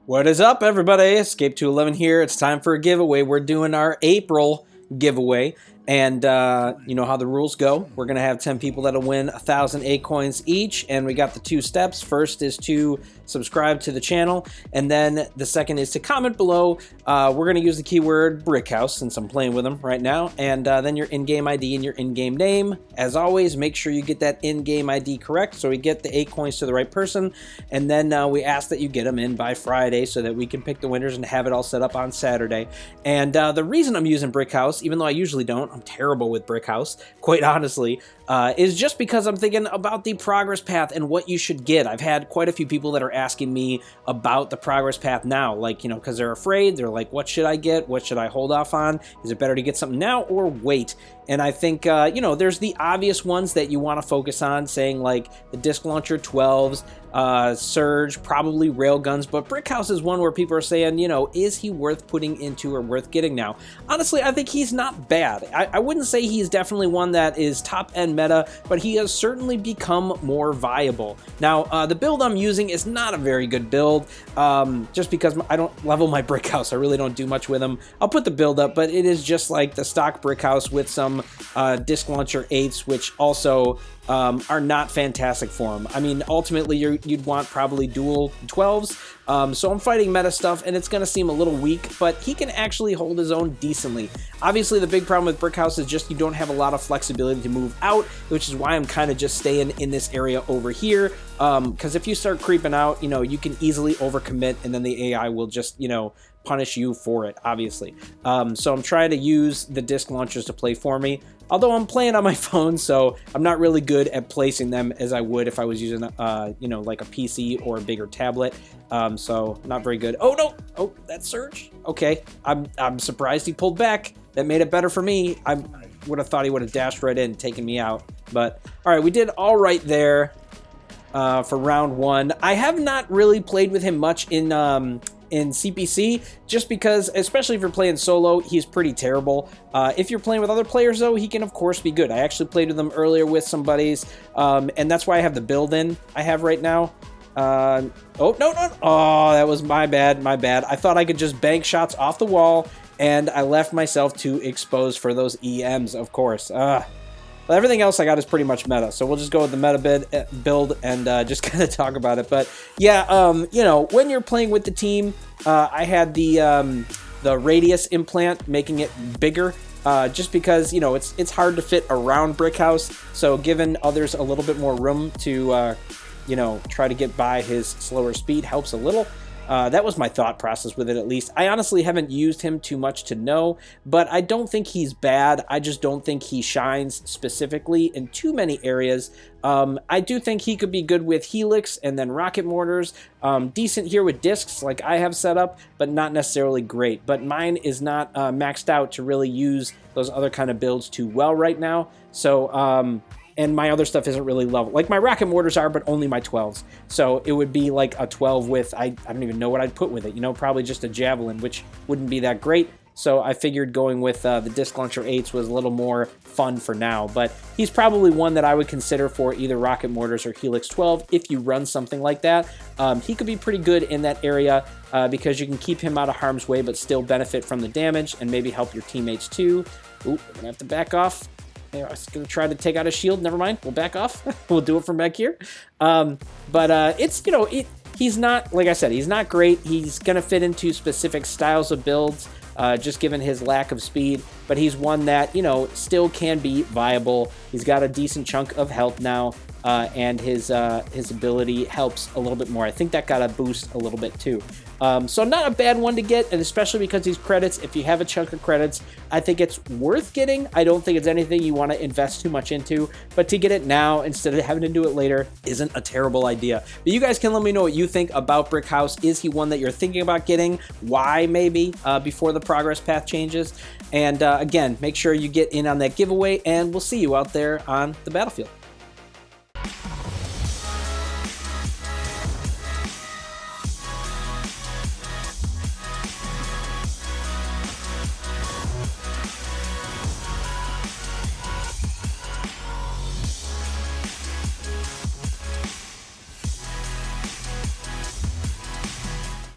What is up, everybody? Escape 211 here. It's time for a giveaway. We're doing our April giveaway, and you know how the rules go. We're gonna have 10 people that'll win 1,000 acoins each, and we got the 2 steps. First is to subscribe to the channel, and then the second is to comment below. We're gonna use the keyword Brickhouse since I'm playing with them right now, and then your in-game ID and your in-game name. As always, make sure you get that in-game ID correct so we get the acoins to the right person, and then we ask that you get them in by Friday so that we can pick the winners and have it all set up on Saturday. And the reason I'm using Brickhouse, even though I usually don't, I'm terrible with Brickhouse, quite honestly, is just because I'm thinking about the progress path and what you should get. I've had quite a few people that are asking me about the progress path now, like, you know, because they're afraid. They're like, what should I get? What should I hold off on? Is it better to get something now or wait? And I think, you know, there's the obvious ones that you want to focus on, saying like the disc launcher 12s, Surge, probably railguns, but Brickhouse is one where people are saying, you know, is he worth putting into or worth getting now? Honestly, I think he's not bad. I wouldn't say he's definitely one that is top-end meta, but he has certainly become more viable. Now, the build I'm using is not a very good build, just because I don't level my Brickhouse. I really don't do much with him. I'll put the build up, but it is just like the stock Brickhouse with some disc launcher 8s, which also are not fantastic for him. I mean, ultimately, you'd want probably dual 12s, so I'm fighting meta stuff, and it's going to seem a little weak, but he can actually hold his own decently. Obviously, the big problem with Brickhouse is just you don't have a lot of flexibility to move out, which is why I'm kind of just staying in this area over here, because if you start creeping out, you know, you can easily overcommit, and then the AI will just, you know, punish you for it, obviously. So I'm trying to use the disc launchers to play for me, although I'm playing on my phone, so I'm not really good at placing them as I would if I was using, you know, like a PC or a bigger tablet. So not very good. Oh no! Oh, that Surge. Okay, I'm surprised he pulled back. That made it better for me. I would have thought he would have dashed right in, taken me out. But all right, we did all right there for round 1. I have not really played with him much in CPC, just because, especially if you're playing solo, he's pretty terrible. If you're playing with other players, though, he can, of course, be good. I actually played with him earlier with some buddies, and that's why I have the build-in I have right now. Oh, no. Oh, that was my bad. I thought I could just bank shots off the wall, and I left myself too exposed for those EMs, of course. But everything else I got is pretty much meta, so we'll just go with the meta build and just kind of talk about it. But yeah, you know, when you're playing with the team, I had the radius implant, making it bigger, just because, you know, it's hard to fit around Brickhouse. So giving others a little bit more room to, you know, try to get by his slower speed helps a little. That was my thought process with it, at least. I honestly haven't used him too much to know, but I don't think he's bad. I just don't think he shines specifically in too many areas. I do think he could be good with helix and then rocket mortars. Decent here with discs like I have set up, but not necessarily great. But mine is not maxed out to really use those other kind of builds too well right now. So, and my other stuff isn't really level. Like my rocket mortars are, but only my 12s. So it would be like a 12 with, I don't even know what I'd put with it. You know, probably just a javelin, which wouldn't be that great. So I figured going with the disc launcher 8s was a little more fun for now. But he's probably one that I would consider for either rocket mortars or helix 12 if you run something like that. He could be pretty good in that area because you can keep him out of harm's way, but still benefit from the damage and maybe help your teammates too. Ooh, we're gonna have to back off. I was going to try to take out his shield. Never mind. We'll back off. We'll do it from back here. But it's, you know, he's not, like I said, he's not great. He's going to fit into specific styles of builds, just given his lack of speed. But he's one that, you know, still can be viable. He's got a decent chunk of health now, and his ability helps a little bit more. I think that got a boost a little bit too. So not a bad one to get, and especially because these credits, if you have a chunk of credits, I think it's worth getting. I don't think it's anything you want to invest too much into, but to get it now instead of having to do it later isn't a terrible idea. But you guys can let me know what you think about Brickhouse. Is he one that you're thinking about getting? Why, maybe, before the progress path changes? And again, make sure you get in on that giveaway, and we'll see you out there on the battlefield.